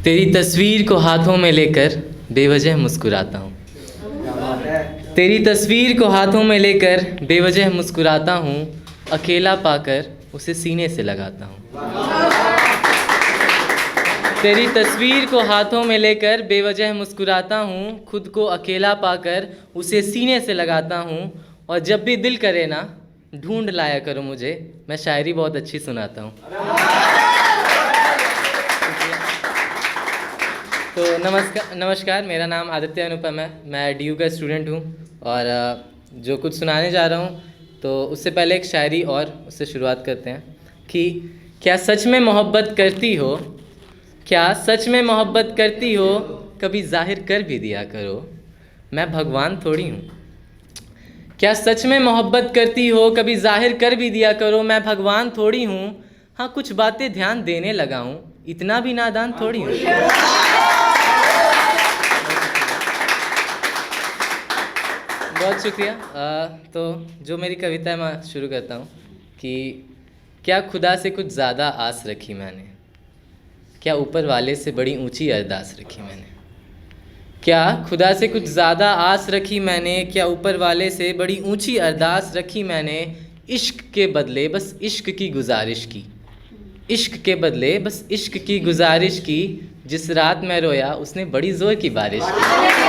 तेरी तस्वीर को हाथों में लेकर बेवजह मुस्कुराता हूँ। तेरी तस्वीर को हाथों में लेकर बेवजह मुस्कुराता हूँ, अकेला पाकर उसे सीने से लगाता हूँ। तेरी तस्वीर को हाथों में लेकर बेवजह मुस्कुराता हूँ, खुद को अकेला पाकर उसे सीने से लगाता हूँ। और जब भी दिल करे ना, ढूंढ लाया करो मुझे, मैं शायरी बहुत अच्छी सुनाता हूँ। तो नमस्कार, मेरा नाम आदित्य अनुपम है। मैं DU का स्टूडेंट हूँ और जो कुछ सुनाने जा रहा हूँ तो उससे पहले एक शायरी और उससे शुरुआत करते हैं कि क्या सच में मोहब्बत करती हो, क्या सच में मोहब्बत करती हो, कभी जाहिर कर भी दिया करो, मैं भगवान थोड़ी हूँ। क्या सच में मोहब्बत करती हो, कभी जाहिर कर भी दिया करो, मैं भगवान थोड़ी हूँ। हाँ, कुछ बातें ध्यान देने लगा हूँ, इतना भी नादान थोड़ी हूँ। बहुत शुक्रिया। तो जो मेरी कविता है मैं शुरू करता हूँ कि क्या खुदा से कुछ ज़्यादा आस रखी मैंने, क्या ऊपर वाले से बड़ी ऊंची अरदास रखी मैंने। क्या खुदा से कुछ ज़्यादा आस रखी मैंने, क्या ऊपर वाले से बड़ी ऊंची अरदास रखी मैंने। इश्क के बदले बस इश्क की गुजारिश की, इश्क के बदले बस इश्क की गुजारिश की। जिस रात मैं रोया उसने बड़ी ज़ोर की बारिश की।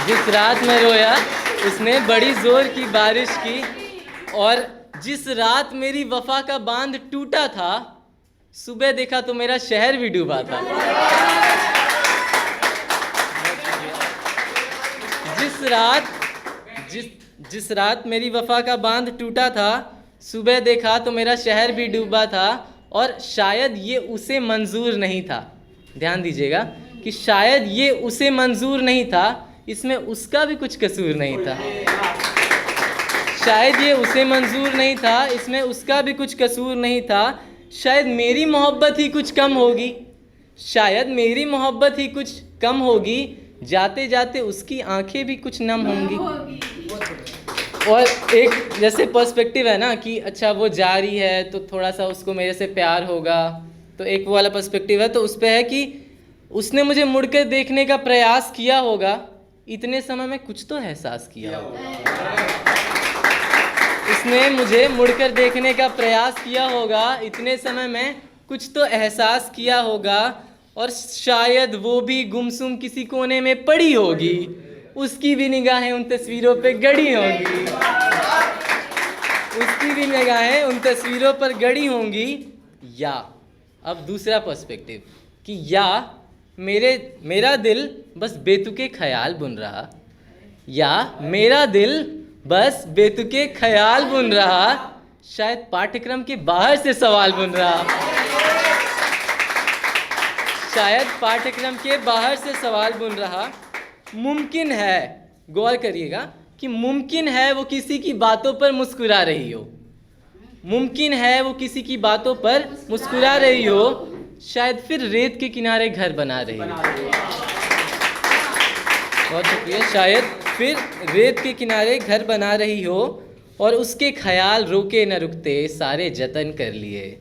जिस रात में रोया उसने बड़ी ज़ोर की बारिश की। और जिस रात मेरी वफा का बांध टूटा था, सुबह देखा तो मेरा शहर भी डूबा था। जिस रात मेरी वफा का बांध टूटा था, सुबह देखा तो मेरा शहर भी डूबा था। और शायद ये उसे मंजूर नहीं था, ध्यान दीजिएगा कि शायद ये उसे मंजूर नहीं था, इसमें उसका भी कुछ कसूर नहीं था। शायद ये उसे मंजूर नहीं था, इसमें उसका भी कुछ कसूर नहीं था। शायद मेरी मोहब्बत ही कुछ कम होगी, शायद मेरी मोहब्बत ही कुछ कम होगी, जाते जाते उसकी आंखें भी कुछ नम होंगी। और एक जैसे पर्सपेक्टिव है ना कि अच्छा वो जा रही है तो थोड़ा सा उसको मेरे से प्यार होगा, तो एक वो वाला पर्सपेक्टिव है। तो उस पे है कि उसने मुझे मुड़कर देखने का प्रयास किया होगा, इतने समय में कुछ तो एहसास किया होगा। उसने मुझे मुड़कर देखने का प्रयास किया होगा, इतने समय में कुछ तो एहसास किया होगा। और शायद वो भी गुमसुम किसी कोने में पड़ी होगी, उसकी भी निगाहें उन तस्वीरों पे गड़ी होंगी, उसकी भी निगाहें उन तस्वीरों पर गड़ी होंगी। या अब दूसरा पर्सपेक्टिव कि या मेरा दिल बस बेतुके ख्याल बुन रहा, या मेरा दिल बस बेतुके ख्याल बुन रहा, शायद पाठ्यक्रम के बाहर से सवाल बुन रहा, शायद पाठ्यक्रम के बाहर से सवाल बुन रहा। मुमकिन है, गौर करिएगा कि मुमकिन है वो किसी की बातों पर मुस्कुरा रही हो, मुमकिन है वो किसी की बातों पर मुस्कुरा रही हो, शायद फिर रेत के किनारे घर बना रही हो। बहुत शुक्रिया। शायद फिर रेत के किनारे घर बना रही हो और उसके ख्याल रोके न रुकते, सारे जतन कर लिए,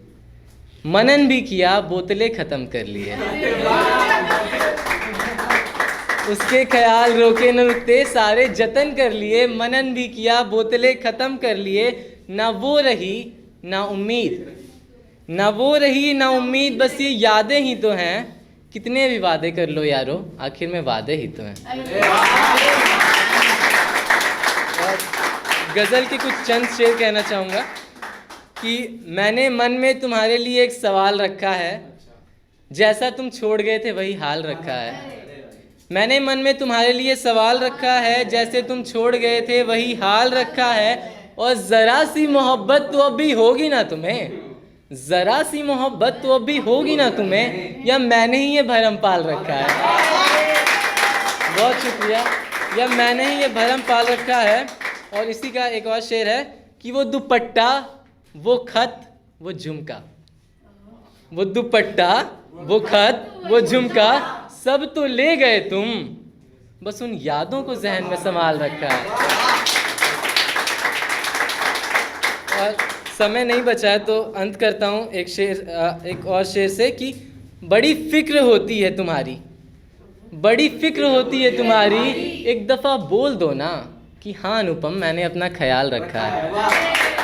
मनन भी किया, बोतलें ख़त्म कर लिए। उसके ख्याल रोके न रुकते, सारे जतन कर लिए, मनन भी किया, बोतलें ख़त्म कर लिए। ना वो रही ना उम्मीद, ना वो रही ना उम्मीद, बस ये यादें ही तो हैं। कितने भी वादे कर लो यारो, आखिर में वादे ही तो हैं। गज़ल के कुछ चंद शेर कहना चाहूँगा कि मैंने मन में तुम्हारे लिए एक सवाल रखा है, जैसा तुम छोड़ गए थे वही हाल रखा है। मैंने मन में तुम्हारे लिए सवाल रखा है, जैसे तुम छोड़ गए थे वही हाल रखा है। और ज़रा सी मोहब्बत तो अभी होगी ना तुम्हें, ज़रा सी मोहब्बत तो अभी होगी ना तुम्हें, या मैंने ही ये भरम पाल रखा है। बहुत शुक्रिया। या मैंने ही ये भरम पाल रखा है। और इसी का एक और शेर है कि वो दुपट्टा, वो खत, वो झुमका, वो दुपट्टा, वो खत, वो झुमका, सब तो ले गए तुम, बस उन यादों को जहन में संभाल रखा है। और समय नहीं बचा है तो अंत करता हूँ एक और शेर से कि बड़ी फिक्र होती है तुम्हारी, बड़ी फिक्र होती है तुम्हारी, एक दफ़ा बोल दो ना कि हाँ अनुपम मैंने अपना ख्याल रखा है।